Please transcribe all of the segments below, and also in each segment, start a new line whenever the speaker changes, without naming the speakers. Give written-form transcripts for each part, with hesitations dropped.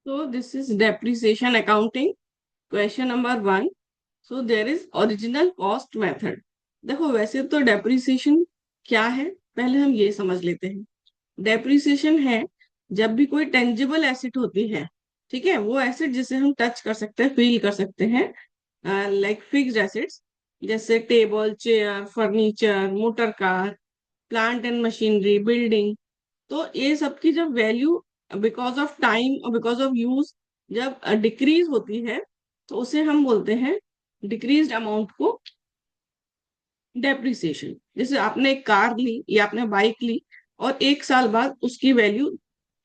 So this is depreciation accounting. Question number 1. So there is original cost method. देखो वैसे तो depreciation क्या है, पहले हम ये समझ लेते हैं। डेप्रिसिएशन है जब भी कोई टेंजिबल एसेट होती है, ठीक है, वो एसेट जिसे हम टच कर सकते हैं, फील कर सकते हैं, लाइक फिक्स्ड एसेट्स, जैसे table, chair, furniture, motor car, plant and machinery, building. तो ये सब की जब वैल्यू बिकॉज ऑफ टाइम और बिकॉज ऑफ यूज जब डिक्रीज होती है, तो उसे हम बोलते हैं, डिक्रीज्ड अमाउंट को डेप्रिसिएशन। जैसे आपने एक कार ली या आपने बाइक ली और 1 साल बाद उसकी वैल्यू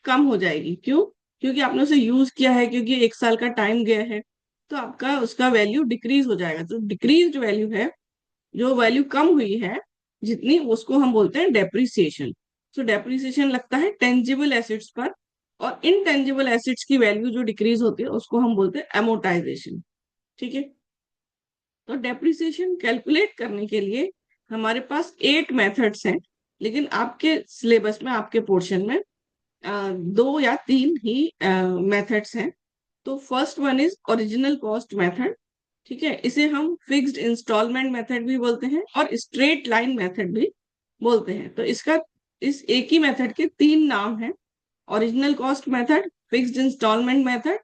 कम हो जाएगी, क्यों? क्योंकि आपने उसे यूज किया है, क्योंकि 1 साल का टाइम गया है, तो आपका उसका वैल्यू डिक्रीज हो जाएगा। तो डिक्रीज वैल्यू है, जो वैल्यू कम हुई है जितनी, उसको हम बोलते हैं डेप्रिसिएशन। सो डेप्रिसिएशन लगता है टेंजिबल एसेट्स पर, और इनटेंजिबल एसेट्स की वैल्यू जो डिक्रीज होती है उसको हम बोलते हैं एमोटाइजेशन। ठीक है। तो डेप्रिसिएशन कैलकुलेट करने के लिए हमारे पास 8 मेथड्स हैं, लेकिन आपके सिलेबस में, आपके पोर्शन में 2 या 3 ही मेथड्स हैं। तो first one is original cost method. ठीक है, इसे हम फिक्स्ड इंस्टॉलमेंट मेथड भी बोलते हैं और स्ट्रेट लाइन मेथड भी बोलते हैं। तो इसका, इस एक ही मेथड के 3 नाम हैं: original cost method, fixed instalment method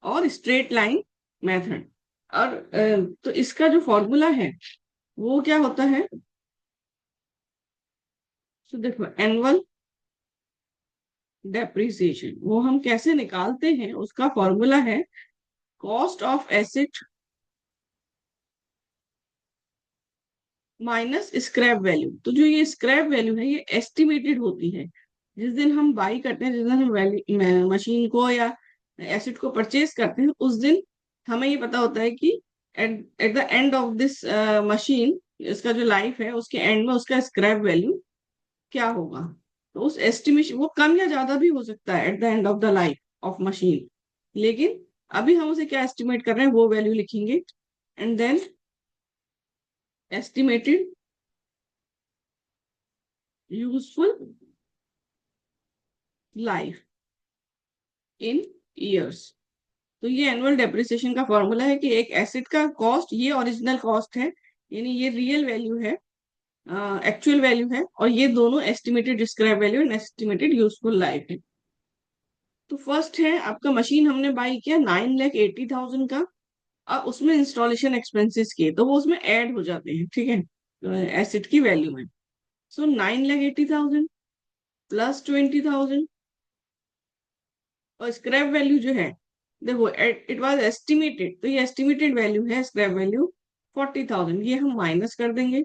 और स्ट्रेट लाइन मेथड। और तो इसका जो फॉर्मूला है वो क्या होता है? तो देखो, एनुअल डेप्रिसिएशन वो हम कैसे निकालते हैं, उसका फॉर्मूला है cost of asset minus scrap value. तो जो ये स्क्रैप वैल्यू है ये एस्टिमेटेड होती है। जिस दिन हम बाई करते हैं, जिस दिन हम मशीन को या एसेट को परचेज करते हैं, उस दिन हमें ये पता होता है कि at at the end of this machine, इसका जो लाइफ है उसके एंड में उसका स्क्रैप वैल्यू क्या होगा। तो उस एस्टिमेशन, वो कम या ज्यादा भी हो सकता है eight the end of the life of machine, लेकिन अभी हम उसे क्या एस्टिमेट कर रहे हैं वो वैल्यू लिखेंगे। And then estimated useful life in years. तो ये एनुअल डेप्रिसिएशन का फॉर्मूला है कि एक एसेट का कॉस्ट, ये ओरिजिनल कॉस्ट है, यानी ये रियल वैल्यू है, एक्चुअल वैल्यू है, और ये दोनों estimated scrap value and estimated useful life है। तो फर्स्ट है आपका, मशीन हमने बाई किया 9,80,000 का, और उसमें इंस्टॉलेशन एक्सपेंसेस किए, तो वो उसमें ऐड हो जाते हैं, ठीक है, एसेट की वैल्यू में। सो 9,80,000 प्लस 20,000, और स्क्रैप वैल्यू जो है, देखो इट वाज एस्टिमेटेड, तो ये एस्टिमेटेड वैल्यू है स्क्रैप वैल्यू 40,000, ये हम माइनस कर देंगे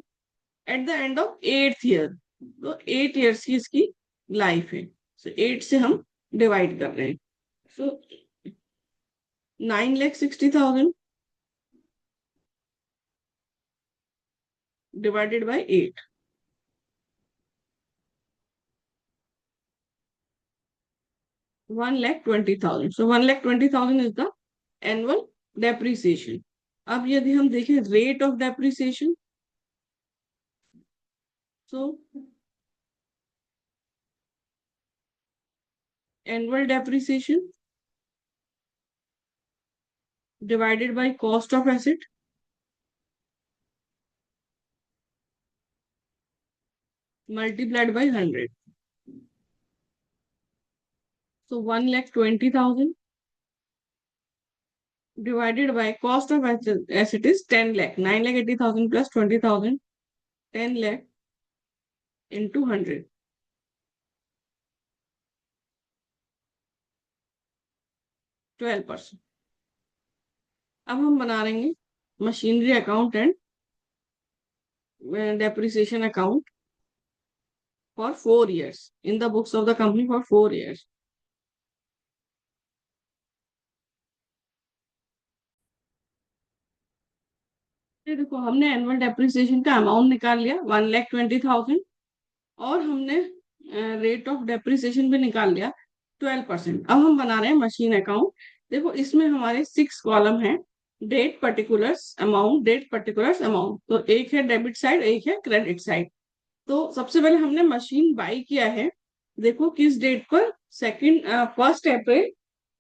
eight the end of 8th year. तो 8 ईयर्स की इसकी लाइफ है, सो 8 से हम डिवाइड कर रहे हैं। सो 9,60,000 divided by 8, 1,20,000। So 1,20,000 is the annual depreciation. अब यदि हम देखें rate of depreciation, so annual depreciation divided by cost of asset multiplied by 100. So 1,20,000 divided by cost of asset is 10 lakh. 9,80,000 plus 20,000, 10 lakh into 100, 12%। अब हम बना रहे हैं machinery account and depreciation account for 4 years in the books of the company for 4 years। ये देखो, हमने annual depreciation का amount निकाल लिया 1,20,000, और हमने रेट ऑफ डेप्रिसिएशन भी निकाल लिया 12%। अब हम बना रहे हैं मशीन अकाउंट। देखो इसमें हमारे 6 कॉलम हैं: date, particulars, amount, date, particulars, amount. तो एक है डेबिट साइड, एक है क्रेडिट साइड। तो सबसे पहले हमने मशीन बाई किया है, देखो किस डेट पर, 1 अप्रैल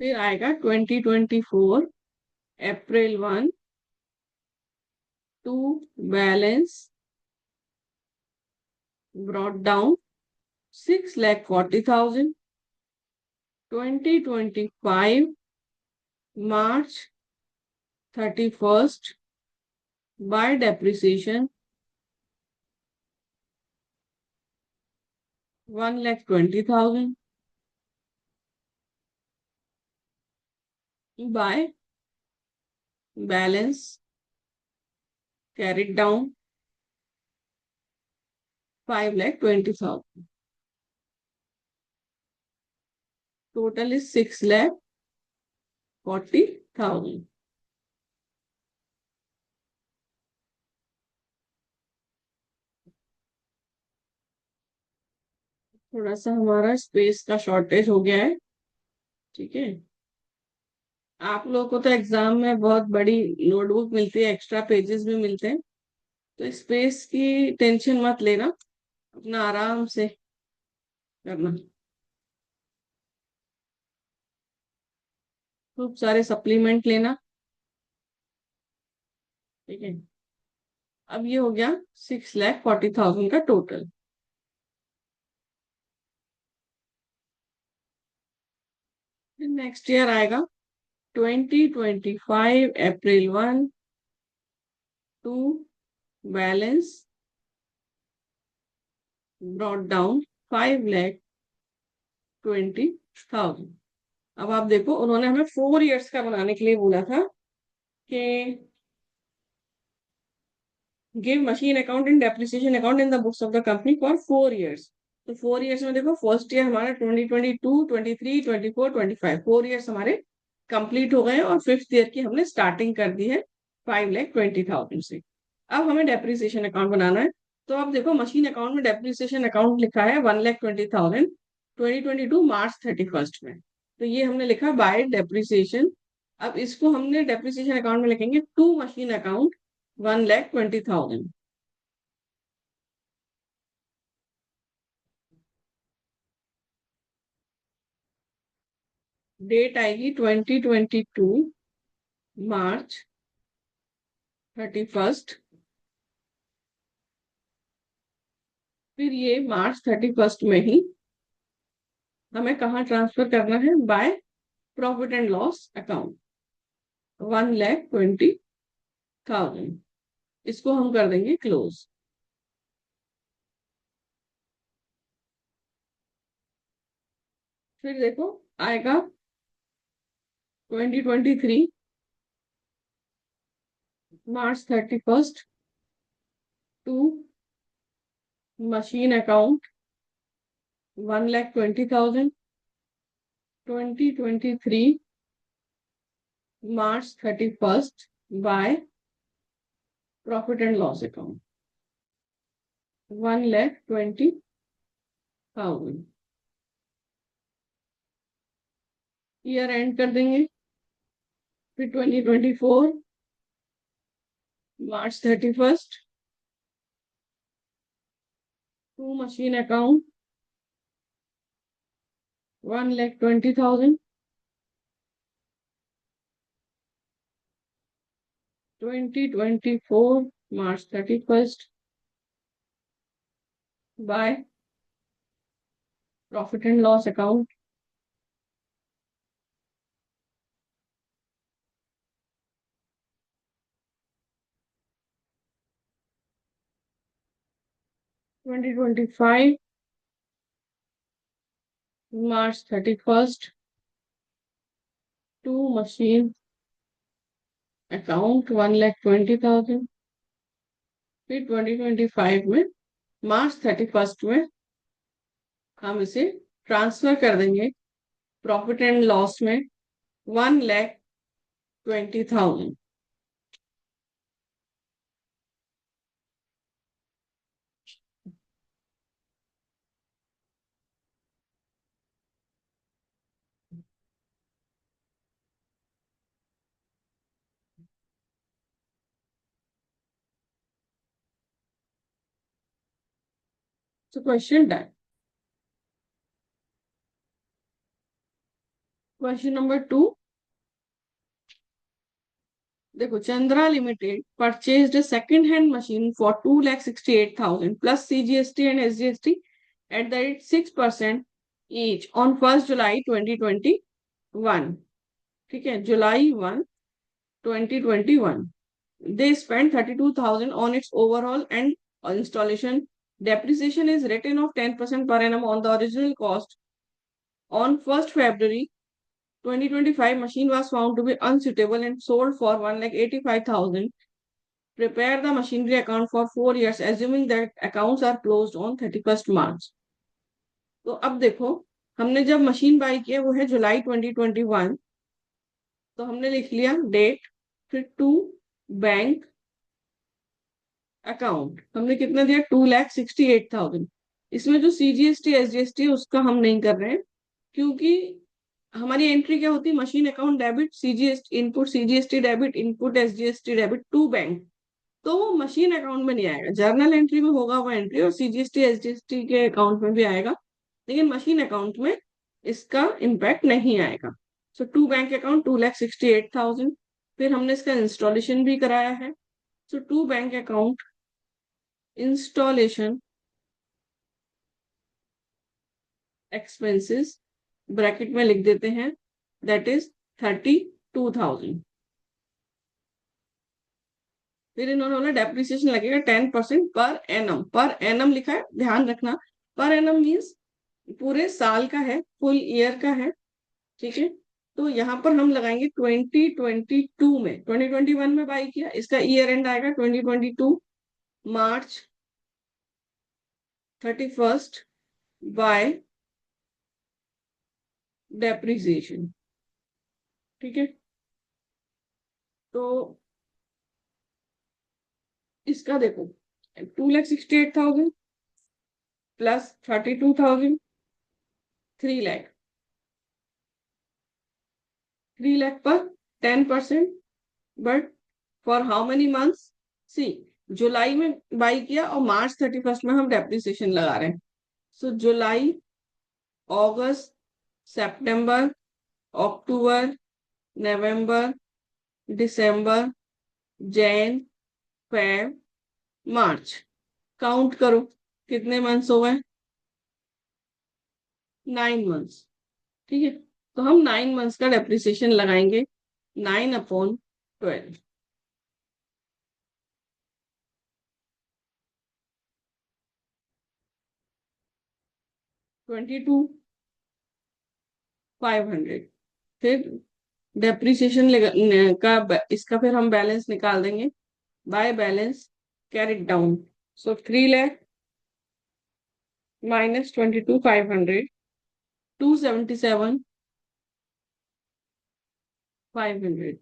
फिर आएगा 2024 April 1 to balance brought down 6,40,000। 2025 March 31st by depreciation 1,20,000 by balance carried down 5,20,000. Total is 6,40,000. थोड़ा सा हमारा स्पेस का शॉर्टेज हो गया है। ठीक है, आप लोगों को तो एग्जाम में बहुत बड़ी नोटबुक मिलती है, एक्स्ट्रा पेजेस भी मिलते हैं, तो स्पेस की टेंशन मत लेना, अपना आराम से करना। खूब सारे सप्लीमेंट लेना। ठीक है, अब ये हो गया 6,40,000 का टोटल। फिर नेक्स्ट ईयर आएगा 2025 April 1 to balance brought down 5,20,000। अब आप देखो, उन्होंने हमें 4 इयर्स का बनाने के लिए बोला था कि give machine account and depreciation account in the books of the company for 4 years. तो 4 इयर्स में देखो, फर्स्ट ईयर हमारा 2022, 23, 24, 25, 4 इयर्स हमारे कंप्लीट हो गए और फिफ्थ ईयर की हमने स्टार्टिंग कर दी है 5,20,000 से। अब हमें डेप्रिसिएशन अकाउंट बनाना है। तो अब देखो, मशीन अकाउंट में डेप्रिसिएशन अकाउंट लिखा है 1,20,000 2022 March 31 में। तो ये हमने लिखा बाय डेप्रिसिएशन। अब इसको हमने डेप्रिसिएशन अकाउंट में लिखेंगे टू मशीन अकाउंट 1,20,000। डेट आएगी 2022 March 31। फिर ये March 31 में ही हमें कहाँ ट्रांसफर करना है? Bye profit and loss account 1,20,000। इसको हम कर देंगे क्लोज। फिर देखो, आएगा 2023 March 31 to machine account 1,20,000। 2023 March 31 by profit and loss account 1,20,000। Year end कर देंगे। फिर 2024 March 31 to machine account 1,20,000। 2024 March 31 by profit and loss account 2025 March 31 to machine account 1,20,000। फिर 2025 में March 31 में हम इसे ट्रांसफर कर देंगे प्रॉफिट एंड लॉस में 1,20,000। So question done. Question number 2। देखो, Chandra limited purchased second hand machine for 2,68,000 plus CGST and SGST at the rate 6% each on 1st July 2021। ठीक है, July 1, 2021। They spent 32,000 on its overhaul and installation. Depreciation is written of 10% per annum on the original cost. On 1st February 2025, machine was found to be unsuitable and sold for 1,85,000। Prepare the machinery account for 4 years, assuming that accounts are closed on 31st March। तो अब देखो, हमने जब machine by किया वो है जुलाई 2021। तो हमने लिख लिया डेट, फिर टू बैंक अकाउंट, हमने कितना दिया 2,68,000। इसमें जो CGST SGST है उसका हम नहीं कर रहे हैं, क्योंकि हमारी एंट्री क्या होती है, machine account debit, CGST input, CGST debit, input SGST debit to bank. तो वो मशीन अकाउंट में नहीं आएगा, जर्नल एंट्री में होगा वो एंट्री, और CGST SGST के अकाउंट में भी आएगा, लेकिन मशीन अकाउंट में इसका इम्पैक्ट नहीं आएगा। So to bank account 2,68,000। फिर हमने इसका इंस्टॉलेशन भी कराया है। So to bank account installation expenses bracket में लिख देते हैं, दैट इज 32,000। फिर इन्होंने बोला डेप्रिसिएशन लगेगा 10% पर एनम। पर एनम लिखा है, ध्यान रखना, पर एनम मीन्स पूरे साल का है, फुल ईयर का है। ठीक है, तो यहाँ पर हम लगाएंगे 2022 में, 2021 में बाई किया, इसका ईयर एंड आएगा 2022 मार्च 31st बाय डेप्रिसिएशन। ठीक है, तो इसका देखो 2,68,000 प्लस 32,000, 3 लाख। 3 लाख पर 10%, but for how many months, see जुलाई में बाई किया और मार्च 31st में हम डेप्रिसिएशन लगा रहे हैं। सो जुलाई, अगस्त, सितंबर, अक्टूबर, नवंबर, दिसंबर, जैन, फेब, मार्च। काउंट करो कितने मंथ्स हो गए, 9 मंथ्स। ठीक है, तो हम 9 मंथ्स का डेप्रिसिएशन लगाएंगे, 9/12, 22,500। फिर डेप्रिसिएशन का इसका फिर हम बैलेंस निकाल देंगे by balance carried down. So 3 lakh minus 22,500, 277,500।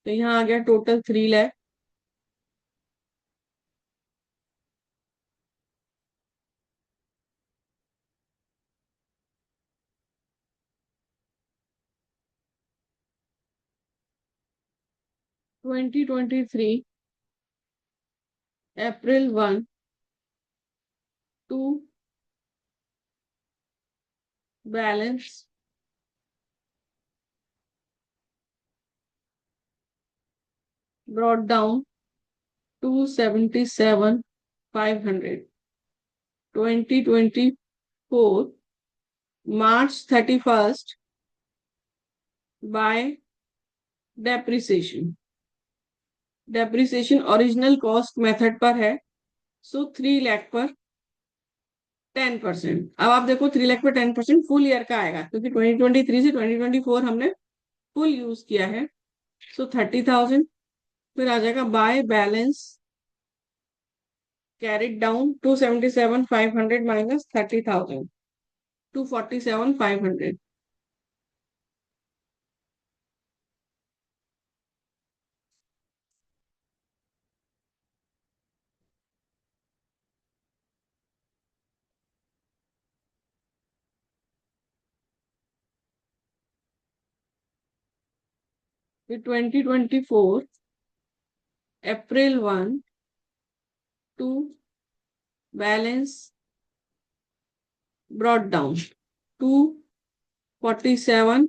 तो यहाँ आ गया total 3 lakh. 2023 April 1 to balance brought down 277,500। 2024 March 31st by depreciation. Depreciation original cost method पर है, सो 3 लाख पर 10%। अब आप देखो 3 लाख पर 10% फुल ईयर का आएगा, क्योंकि 2023 से 2024 हमने फुल यूज किया है। सो 30,000। फिर आ जाएगा by balance carried down 277,500 minus 30,000, 247,500। फिर 2024 April 1 to balance brought down 247,500।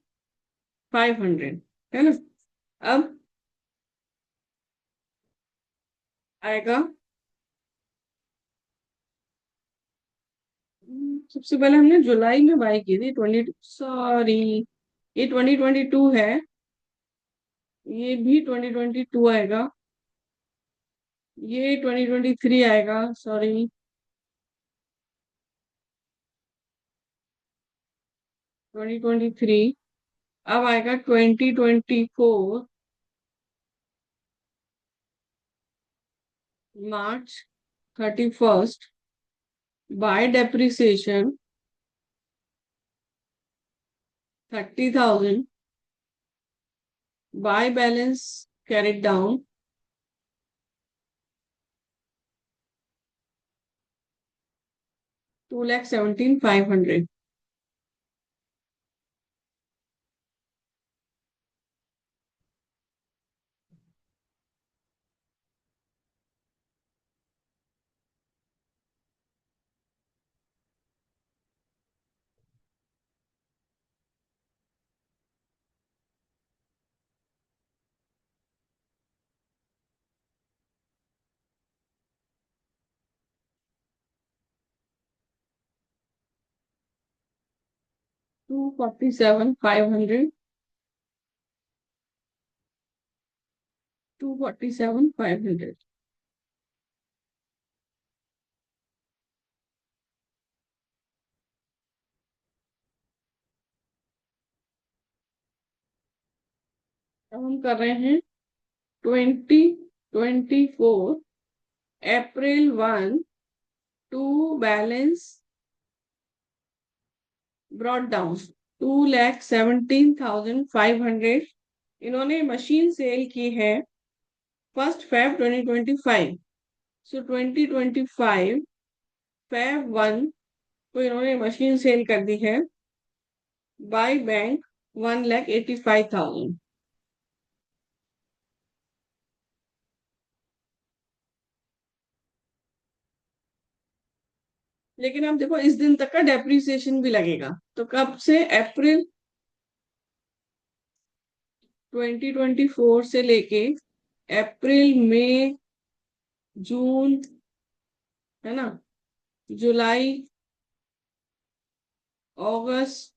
500, है ना। अब आएगा, सबसे पहले हमने जुलाई में बाई की थी 20, ये 2022 है, ये भी 2022 आएगा, ये 2023 आएगा, सॉरी, 2023। अब आएगा 2024, March 31st, by depreciation 30,000, by balance carried down 2,17,500। Two forty seven five hundred 247,500। अब हम कर रहे हैं 2024 April 1 to balance brought down 2,17,500। इन्होंने मशीन सेल की है 1 Feb 2025। सो 2025 Feb 1 को इन्होंने मशीन सेल कर दी है बाय बैंक 1,85,000। लेकिन आप देखो इस दिन तक का डेप्रिसिएशन भी लगेगा, तो कब से, अप्रैल 2024 से लेके अप्रैल मई जून, है ना, जुलाई अगस्त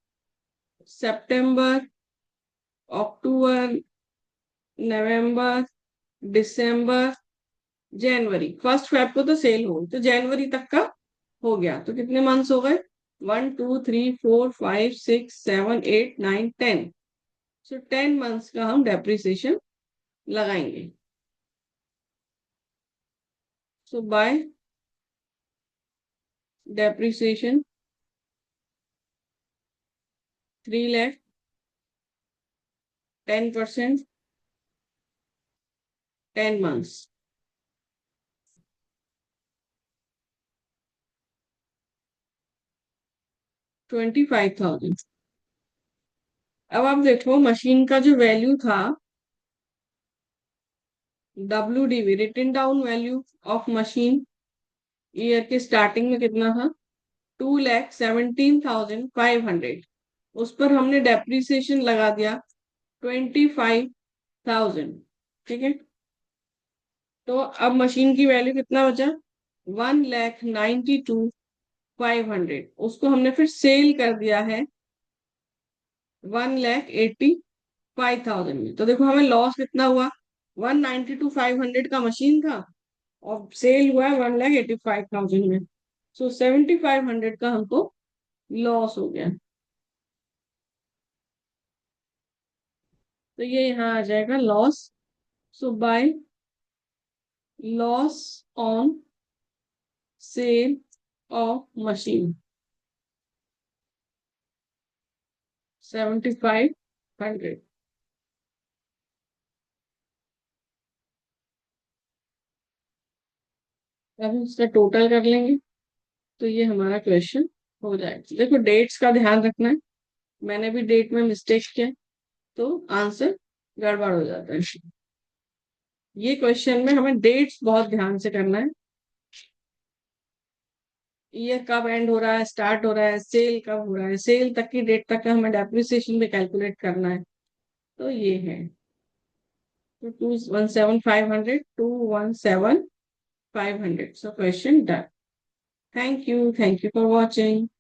सितंबर अक्टूबर नवंबर दिसंबर जनवरी, 1 फेब को तो सेल हो, तो जनवरी तक का हो गया, तो कितने मंथ्स हो गए, 1 2 3 4 5 6 7 8 9 10। सो 10 मंथ्स का हम डेप्रिसिएशन लगाएंगे। सो बाय डेप्रिसिएशन 3 लाख, 10%, 10 मंथ्स, 25,000। अब आप देखो मशीन का जो वैल्यू था, WDV written down value of machine, year के स्टार्टिंग में कितना था, 2,17,500। उस पर हमने डेप्रिसिएशन लगा दिया 25,000। ठीक है, तो अब मशीन की वैल्यू कितना बचा, 1,92,500। उसको हमने फिर सेल कर दिया है 1,85,000 में। तो देखो हमें लॉस कितना हुआ, 192,500 का मशीन था और सेल हुआ है 1,85,000 में। सो 7,500 का हमको लॉस हो गया। तो ये यहाँ आ जाएगा loss. So by loss on sale of machine 7,500। अब हम इसका टोटल कर लेंगे, तो ये हमारा क्वेश्चन हो जाएगा। देखो डेट्स का ध्यान रखना है, मैंने भी डेट में मिस्टेक किया तो आंसर गड़बड़ हो जाता है। ये क्वेश्चन में हमें डेट्स बहुत ध्यान से करना है, ईयर कब एंड हो रहा है, स्टार्ट हो रहा है, सेल कब हो रहा है, सेल तक की डेट तक का हमें डेप्रिसिएशन भी कैलकुलेट करना है। तो ये है, तो 217,500, 217,500, so question done. Thank you for watching.